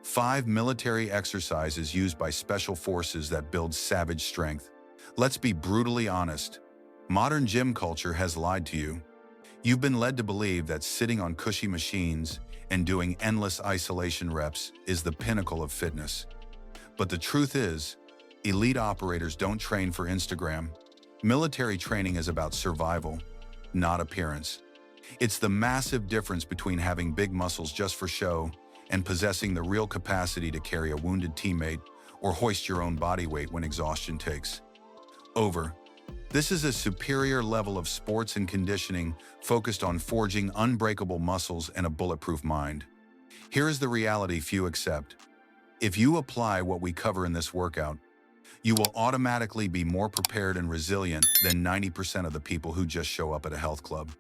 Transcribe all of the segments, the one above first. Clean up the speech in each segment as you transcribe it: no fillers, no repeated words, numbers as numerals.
5 military exercises used by special forces that build savage strength. Let's be brutally honest. Modern gym culture has lied to you. You've been led to believe that sitting on cushy machines and doing endless isolation reps is the pinnacle of fitness. But the truth is, elite operators don't train for Instagram. Military training is about survival, not appearance. It's the massive difference between having big muscles just for show and possessing the real capacity to carry a wounded teammate or hoist your own body weight when exhaustion takes over. This is a superior level of sports and conditioning focused on forging unbreakable muscles and a bulletproof mind. Here is the reality few accept. If you apply what we cover in this workout, you will automatically be more prepared and resilient than 90% of the people who just show up at a health club.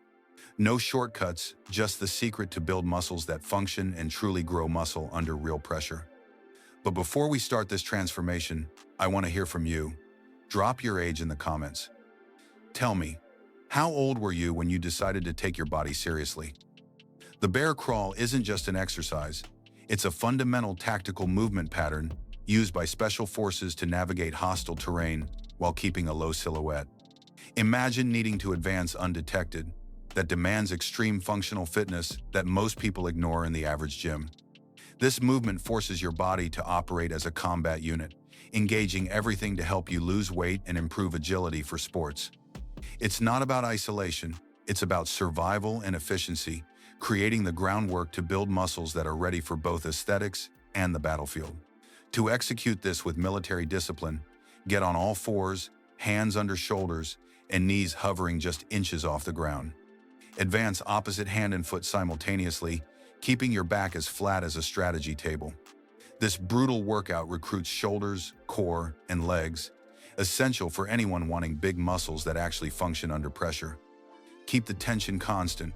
No shortcuts, just the secret to build muscles that function and truly grow muscle under real pressure. But before we start this transformation, I want to hear from you. Drop your age in the comments. Tell me, how old were you when you decided to take your body seriously? The bear crawl isn't just an exercise. It's a fundamental tactical movement pattern used by special forces to navigate hostile terrain while keeping a low silhouette. Imagine needing to advance undetected. That demands extreme functional fitness that most people ignore in the average gym. This movement forces your body to operate as a combat unit, engaging everything to help you lose weight and improve agility for sports. It's not about isolation, it's about survival and efficiency, creating the groundwork to build muscles that are ready for both aesthetics and the battlefield. To execute this with military discipline, get on all fours, hands under shoulders, and knees hovering just inches off the ground. Advance opposite hand and foot simultaneously, keeping your back as flat as a strategy table. This brutal workout recruits shoulders, core, and legs, essential for anyone wanting big muscles that actually function under pressure. Keep the tension constant.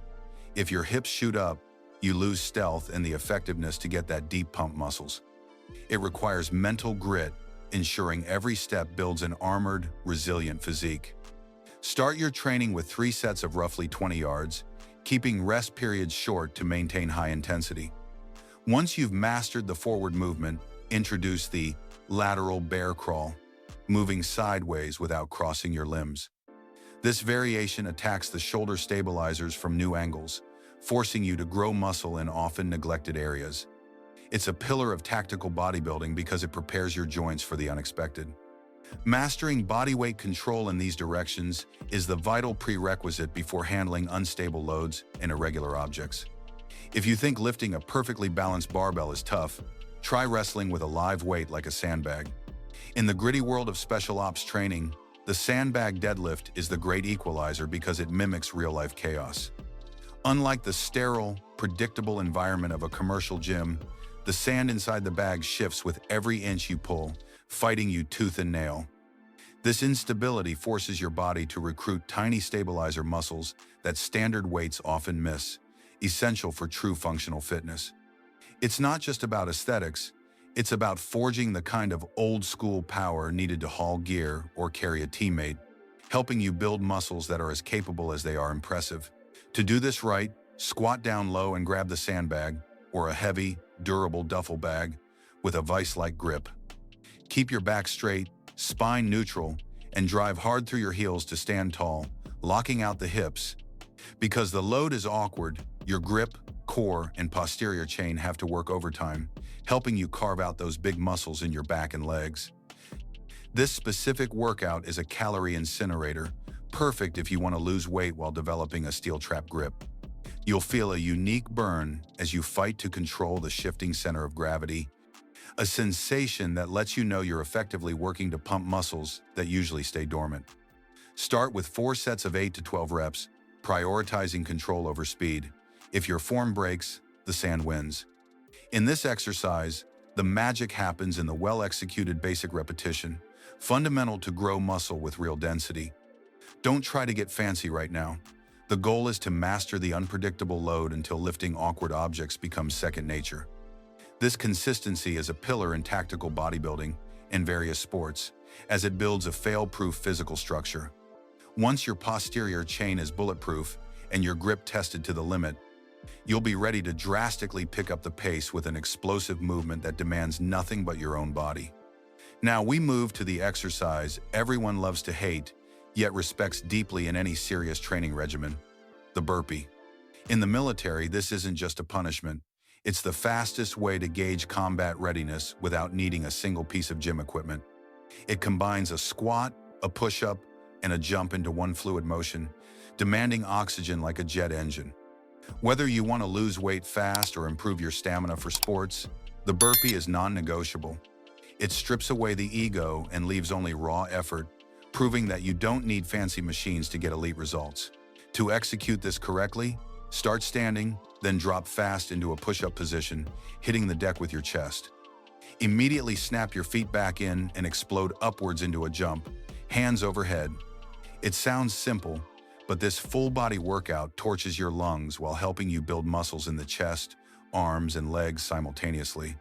If your hips shoot up, you lose stealth and the effectiveness to get that deep pump muscles. It requires mental grit, ensuring every step builds an armored, resilient physique. Start your training with 3 sets of roughly 20 yards, keeping rest periods short to maintain high intensity. Once you've mastered the forward movement, introduce the lateral bear crawl, moving sideways without crossing your limbs. This variation attacks the shoulder stabilizers from new angles, forcing you to grow muscle in often neglected areas. It's a pillar of tactical bodybuilding because it prepares your joints for the unexpected. Mastering body weight control in these directions is the vital prerequisite before handling unstable loads and irregular objects. If you think lifting a perfectly balanced barbell is tough, try wrestling with a live weight like a sandbag. In the gritty world of special ops training, the sandbag deadlift is the great equalizer because it mimics real-life chaos. Unlike the sterile, predictable environment of a commercial gym, the sand inside the bag shifts with every inch you pull, fighting you tooth and nail. This instability forces your body to recruit tiny stabilizer muscles that standard weights often miss, essential for true functional fitness. It's not just about aesthetics, it's about forging the kind of old-school power needed to haul gear or carry a teammate, helping you build muscles that are as capable as they are impressive. To do this right, squat down low and grab the sandbag, or a heavy, durable duffel bag with a vice-like grip. Keep your back straight, spine neutral, and drive hard through your heels to stand tall, locking out the hips. Because the load is awkward, your grip, core, and posterior chain have to work overtime, helping you carve out those big muscles in your back and legs. This specific workout is a calorie incinerator, perfect if you want to lose weight while developing a steel trap grip. You'll feel a unique burn as you fight to control the shifting center of gravity, a sensation that lets you know you're effectively working to pump muscles that usually stay dormant. Start with 4 sets of 8 to 12 reps, prioritizing control over speed. If your form breaks, the sand wins. In this exercise, the magic happens in the well-executed basic repetition, fundamental to grow muscle with real density. Don't try to get fancy right now. The goal is to master the unpredictable load until lifting awkward objects becomes second nature. This consistency is a pillar in tactical bodybuilding and various sports, as it builds a fail-proof physical structure. Once your posterior chain is bulletproof and your grip tested to the limit, You'll be ready to drastically pick up the pace with an explosive movement that demands nothing but your own body. Now we move to the exercise everyone loves to hate, yet respects deeply in any serious training regimen: the burpee. In the military, this isn't just a punishment. It's the fastest way to gauge combat readiness without needing a single piece of gym equipment. It combines a squat, a push-up, and a jump into one fluid motion, demanding oxygen like a jet engine. Whether you want to lose weight fast or improve your stamina for sports, the burpee is non-negotiable. It strips away the ego and leaves only raw effort, proving that you don't need fancy machines to get elite results. To execute this correctly, start standing, then drop fast into a push-up position, hitting the deck with your chest. Immediately snap your feet back in and explode upwards into a jump, hands overhead. It sounds simple, but this full-body workout torches your lungs while helping you build muscles in the chest, arms, and legs simultaneously.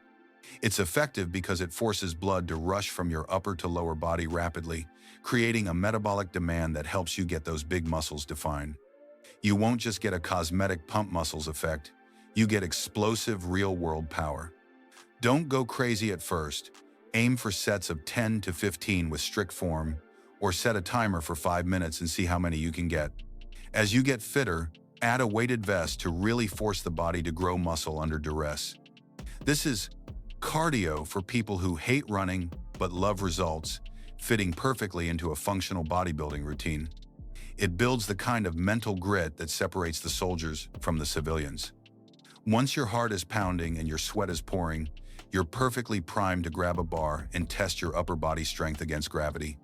It's effective because it forces blood to rush from your upper to lower body rapidly, creating a metabolic demand that helps you get those big muscles defined. You won't just get a cosmetic pump muscles effect, you get explosive real-world power. Don't go crazy at first. Aim for sets of 10 to 15 with strict form, or set a timer for 5 minutes and see how many you can get. As you get fitter, add a weighted vest to really force the body to grow muscle under duress. This is cardio for people who hate running but love results, fitting perfectly into a functional bodybuilding routine. It builds the kind of mental grit that separates the soldiers from the civilians. Once your heart is pounding and your sweat is pouring, you're perfectly primed to grab a bar and test your upper body strength against gravity.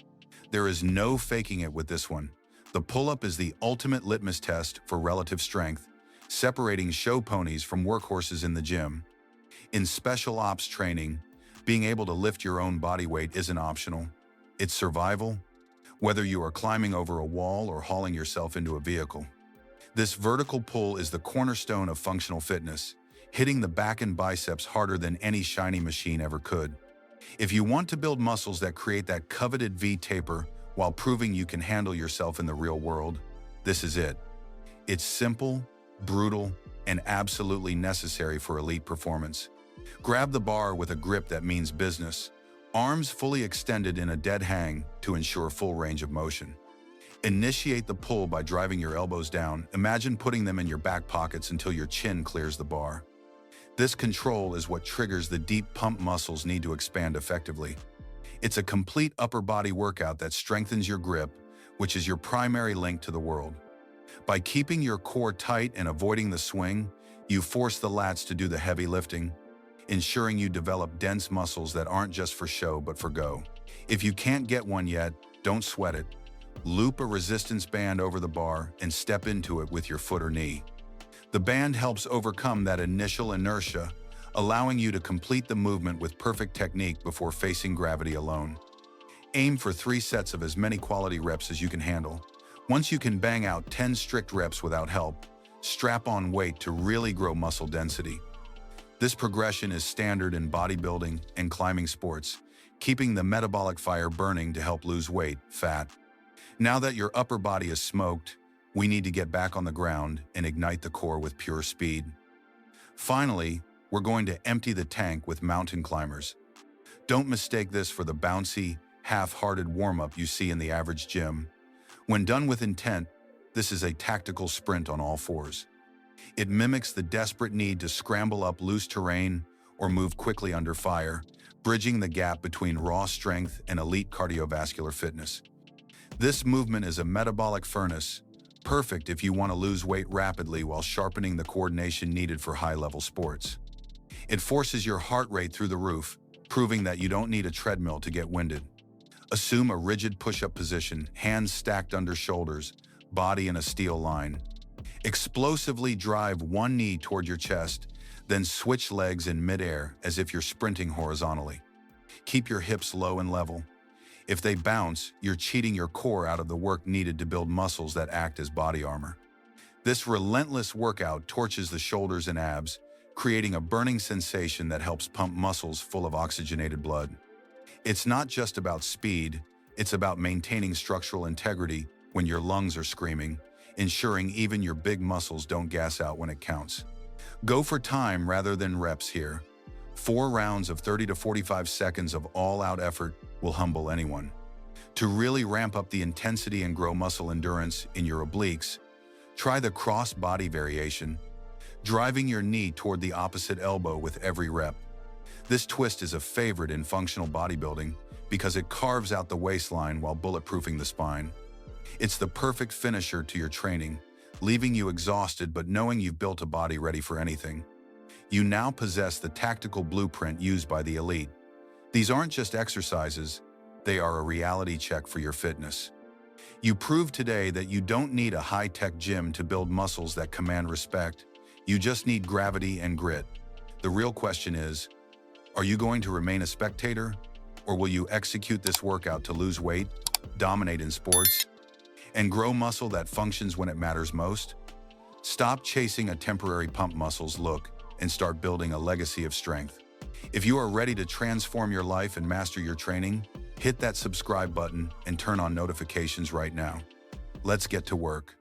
There is no faking it with this one. The pull-up is the ultimate litmus test for relative strength, separating show ponies from workhorses in the gym. In special ops training, being able to lift your own body weight isn't optional. It's survival, whether you are climbing over a wall or hauling yourself into a vehicle. This vertical pull is the cornerstone of functional fitness, hitting the back and biceps harder than any shiny machine ever could. If you want to build muscles that create that coveted V-taper while proving you can handle yourself in the real world, this is it. It's simple, brutal, and absolutely necessary for elite performance. Grab the bar with a grip that means business, arms fully extended in a dead hang to ensure full range of motion. Initiate the pull by driving your elbows down. Imagine putting them in your back pockets until your chin clears the bar. This control is what triggers the deep pump muscles need to expand effectively. It's a complete upper body workout that strengthens your grip, which is your primary link to the world. By keeping your core tight and avoiding the swing, you force the lats to do the heavy lifting, ensuring you develop dense muscles that aren't just for show but for go. If you can't get one yet, don't sweat it. Loop a resistance band over the bar and step into it with your foot or knee. The band helps overcome that initial inertia, allowing you to complete the movement with perfect technique before facing gravity alone. Aim for 3 sets of as many quality reps as you can handle. Once you can bang out 10 strict reps without help, strap on weight to really grow muscle density. This progression is standard in bodybuilding and climbing sports, keeping the metabolic fire burning to help lose weight, fat. Now that your upper body is smoked, we need to get back on the ground and ignite the core with pure speed. Finally, we're going to empty the tank with mountain climbers. Don't mistake this for the bouncy, half-hearted warm-up you see in the average gym. When done with intent, this is a tactical sprint on all fours. It mimics the desperate need to scramble up loose terrain or move quickly under fire, bridging the gap between raw strength and elite cardiovascular fitness. This movement is a metabolic furnace, perfect if you want to lose weight rapidly while sharpening the coordination needed for high-level sports. It forces your heart rate through the roof, proving that you don't need a treadmill to get winded. Assume a rigid push-up position, hands stacked under shoulders, body in a steel line. Explosively drive one knee toward your chest, then switch legs in midair as if you're sprinting horizontally. Keep your hips low and level. If they bounce, you're cheating your core out of the work needed to build muscles that act as body armor. This relentless workout torches the shoulders and abs, creating a burning sensation that helps pump muscles full of oxygenated blood. It's not just about speed, it's about maintaining structural integrity when your lungs are screaming, ensuring even your big muscles don't gas out when it counts. Go for time rather than reps here. 4 rounds of 30 to 45 seconds of all-out effort will humble anyone. To really ramp up the intensity and grow muscle endurance in your obliques, try the cross-body variation, driving your knee toward the opposite elbow with every rep. This twist is a favorite in functional bodybuilding because it carves out the waistline while bulletproofing the spine. It's the perfect finisher to your training, leaving you exhausted but knowing you've built a body ready for anything. You now possess the tactical blueprint used by the elite. These aren't just exercises, they are a reality check for your fitness. You proved today that you don't need a high-tech gym to build muscles that command respect. You just need gravity and grit. The real question is, are you going to remain a spectator? Or will you execute this workout to lose weight, dominate in sports, and grow muscle that functions when it matters most? Stop chasing a temporary pump muscles look and start building a legacy of strength. If you are ready to transform your life and master your training, hit that subscribe button and turn on notifications right now. Let's get to work.